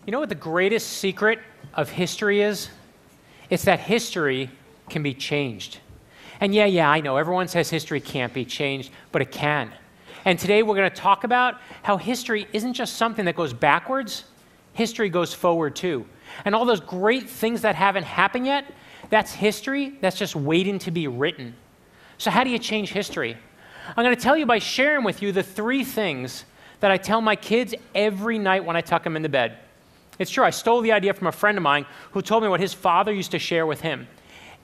You know what the greatest secret of history is? It's that history can be changed. And yeah, I know, everyone says history can't be changed, but it can. And today we're going to talk about how history isn't just something that goes backwards, history goes forward too. And all those great things that haven't happened yet, that's history that's just waiting to be written. So how do you change history? I'm going to tell you by sharing with you the 3 things that I tell my kids every night when I tuck them into bed. It's true, I stole the idea from a friend of mine who told me what his father used to share with him.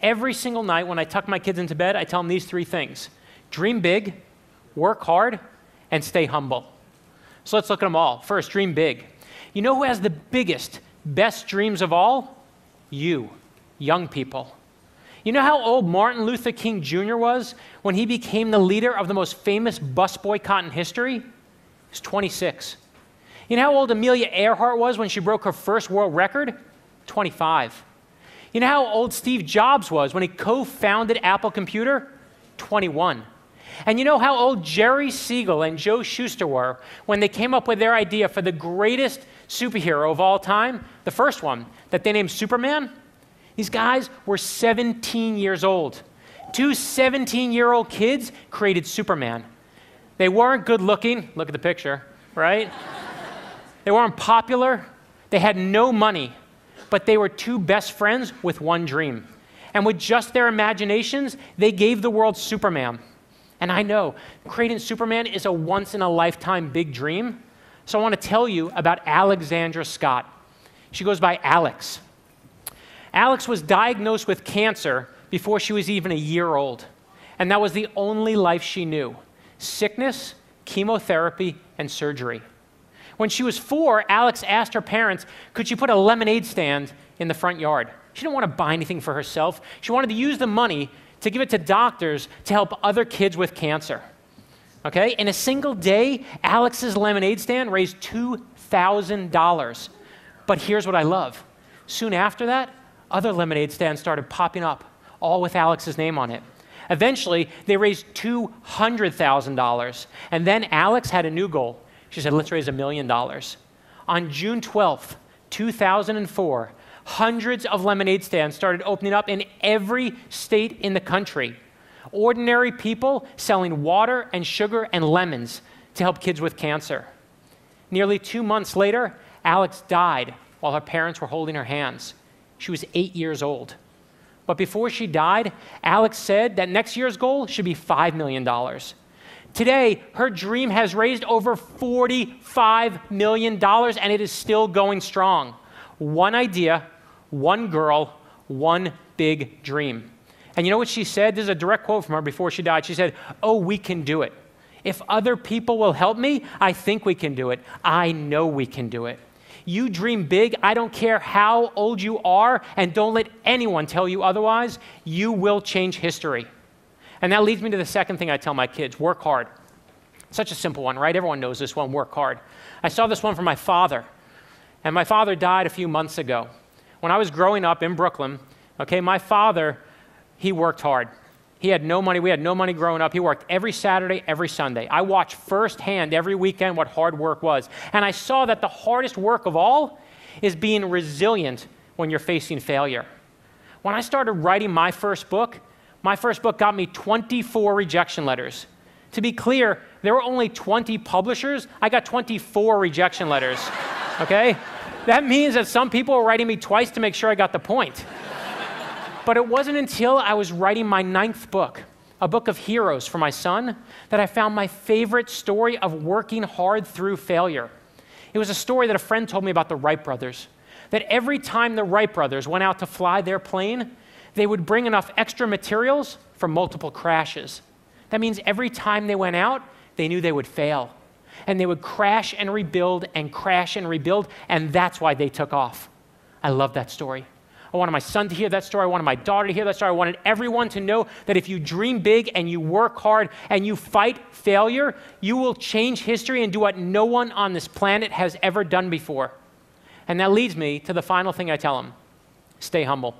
Every single night when I tuck my kids into bed, I tell them these 3 things. Dream big, work hard, and stay humble. So let's look at them all. First, dream big. You know who has the biggest, best dreams of all? You, young people. You know how old Martin Luther King Jr. was when he became the leader of the most famous bus boycott in history? He was 26. You know how old Amelia Earhart was when she broke her first world record? 25. You know how old Steve Jobs was when he co-founded Apple Computer? 21. And you know how old Jerry Siegel and Joe Shuster were when they came up with their idea for the greatest superhero of all time? The first one, that they named Superman? These guys were 17 years old. 2 17-year-old kids created Superman. They weren't good looking, look at the picture, right? They weren't popular, they had no money, but they were 2 best friends with one dream. And with just their imaginations, they gave the world Superman. And I know, creating Superman is a once-in-a-lifetime big dream, so I want to tell you about Alexandra Scott. She goes by Alex. Alex was diagnosed with cancer before she was even a year old, and that was the only life she knew: sickness, chemotherapy, and surgery. When she was 4, Alex asked her parents, could she put a lemonade stand in the front yard? She didn't want to buy anything for herself. She wanted to use the money to give it to doctors to help other kids with cancer. Okay? In a single day, Alex's lemonade stand raised $2,000. But here's what I love. Soon after that, other lemonade stands started popping up, all with Alex's name on it. Eventually, they raised $200,000. And then Alex had a new goal. She said, let's raise $1 million. On June 12th, 2004, hundreds of lemonade stands started opening up in every state in the country. Ordinary people selling water and sugar and lemons to help kids with cancer. Nearly 2 months later, Alex died while her parents were holding her hands. She was 8 years old. But before she died, Alex said that next year's goal should be $5 million. Today, her dream has raised over $45 million, and it is still going strong. One idea, one girl, one big dream. And you know what she said? This is a direct quote from her before she died. She said, "Oh, we can do it. If other people will help me, I think we can do it. I know we can do it." You dream big. I don't care how old you are, and don't let anyone tell you otherwise. You will change history. And that leads me to the second thing I tell my kids: work hard. Such a simple one, right? Everyone knows this one, work hard. I saw this one from my father, and my father died a few months ago. When I was growing up in Brooklyn, okay, my father, he worked hard. He had no money. We had no money growing up. He worked every Saturday, every Sunday. I watched firsthand every weekend what hard work was. And I saw that the hardest work of all is being resilient when you're facing failure. When I started writing my first book got me 24 rejection letters. To be clear, there were only 20 publishers. I got 24 rejection letters, okay? That means that some people were writing me twice to make sure I got the point. But it wasn't until I was writing my 9th book, a book of heroes for my son, that I found my favorite story of working hard through failure. It was a story that a friend told me about the Wright brothers, that every time the Wright brothers went out to fly their plane, they would bring enough extra materials for multiple crashes. That means every time they went out, they knew they would fail. And they would crash and rebuild, and that's why they took off. I love that story. I wanted my son to hear that story. I wanted my daughter to hear that story. I wanted everyone to know that if you dream big and you work hard and you fight failure, you will change history and do what no one on this planet has ever done before. And that leads me to the final thing I tell them: stay humble.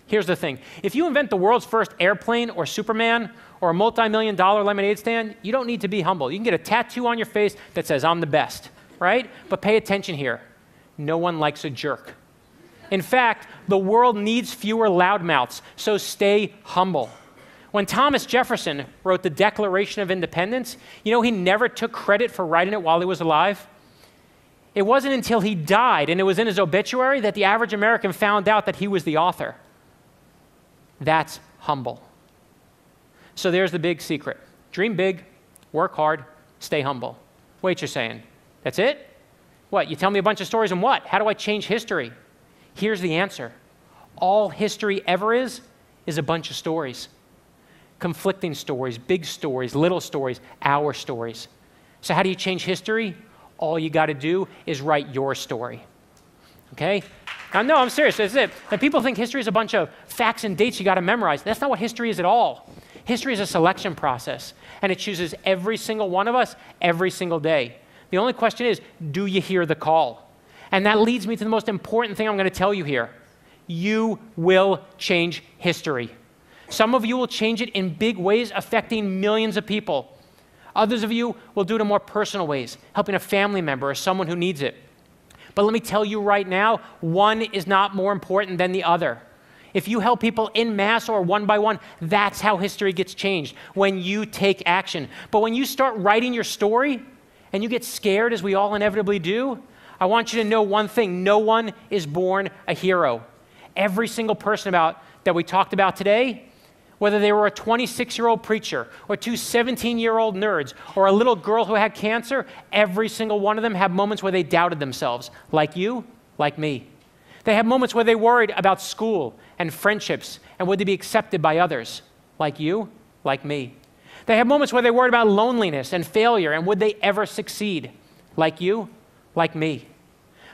Here's the thing. If you invent the world's first airplane or Superman or a multi-million-dollar lemonade stand, you don't need to be humble. You can get a tattoo on your face that says, "I'm the best," right? But pay attention here. no one likes a jerk. In fact, the world needs fewer loudmouths, so stay humble. When Thomas Jefferson wrote the Declaration of Independence, you know he never took credit for writing it while he was alive? It wasn't until he died and it was in his obituary that the average American found out that he was the author. That's humble. So there's the big secret. Dream big, work hard, stay humble. Wait, you're saying, that's it? What, you tell me a bunch of stories and what? How do I change history? Here's the answer. All history ever is a bunch of stories. Conflicting stories, big stories, little stories, our stories. So how do you change history? All you got to do is write your story. Okay? Now, no, I'm serious. That's it. And people think history is a bunch of facts and dates you got to memorize. That's not what history is at all. History is a selection process, and it chooses every single one of us every single day. The only question is, do you hear the call? And that leads me to the most important thing I'm going to tell you here. You will change history. Some of you will change it in big ways, affecting millions of people. Others of you will do it in more personal ways, helping a family member or someone who needs it. But let me tell you right now, one is not more important than the other. If you help people en masse or one by one, that's how history gets changed, when you take action. But when you start writing your story and you get scared, as we all inevitably do, I want you to know one thing. No one is born a hero. Every single person that we talked about today, whether they were a 26-year-old preacher or two 17-year-old nerds or a little girl who had cancer, every single one of them had moments where they doubted themselves, like you, like me. They had moments where they worried about school and friendships and would they be accepted by others, like you, like me. They had moments where they worried about loneliness and failure and would they ever succeed, like you, like me.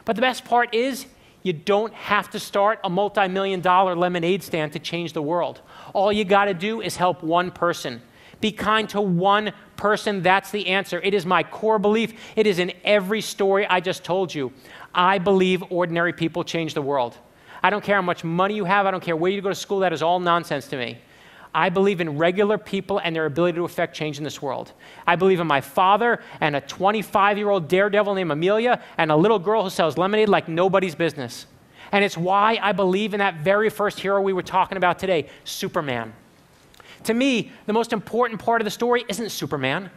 But the best part is, you don't have to start a multi-million-dollar lemonade stand to change the world. All you got to do is help one person. Be kind to one person. That's the answer. It is my core belief. It is in every story I just told you. I believe ordinary people change the world. I don't care how much money you have. I don't care where you go to school. That is all nonsense to me. I believe in regular people and their ability to affect change in this world. I believe in my father and a 25-year-old daredevil named Amelia and a little girl who sells lemonade like nobody's business. And it's why I believe in that very first hero we were talking about today, Superman. To me, the most important part of the story isn't Superman.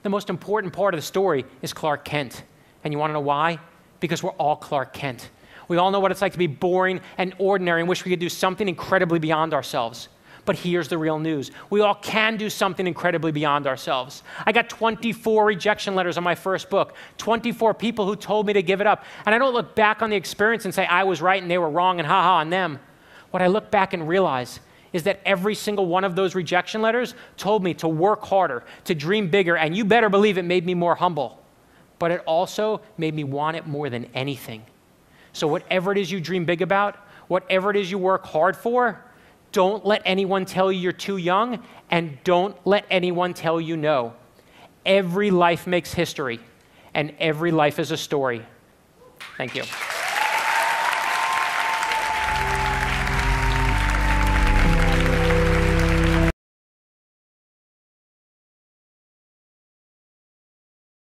The most important part of the story is Clark Kent. And you want to know why? Because we're all Clark Kent. We all know what it's like to be boring and ordinary and wish we could do something incredibly beyond ourselves. But here's the real news. We all can do something incredibly beyond ourselves. I got 24 rejection letters on my first book, 24 people who told me to give it up. And I don't look back on the experience and say I was right and they were wrong and ha-ha on them. What I look back and realize is that every single one of those rejection letters told me to work harder, to dream bigger, and you better believe it made me more humble. But it also made me want it more than anything. So whatever it is you dream big about, whatever it is you work hard for, don't let anyone tell you you're too young, and don't let anyone tell you no. Every life makes history, and every life is a story. Thank you.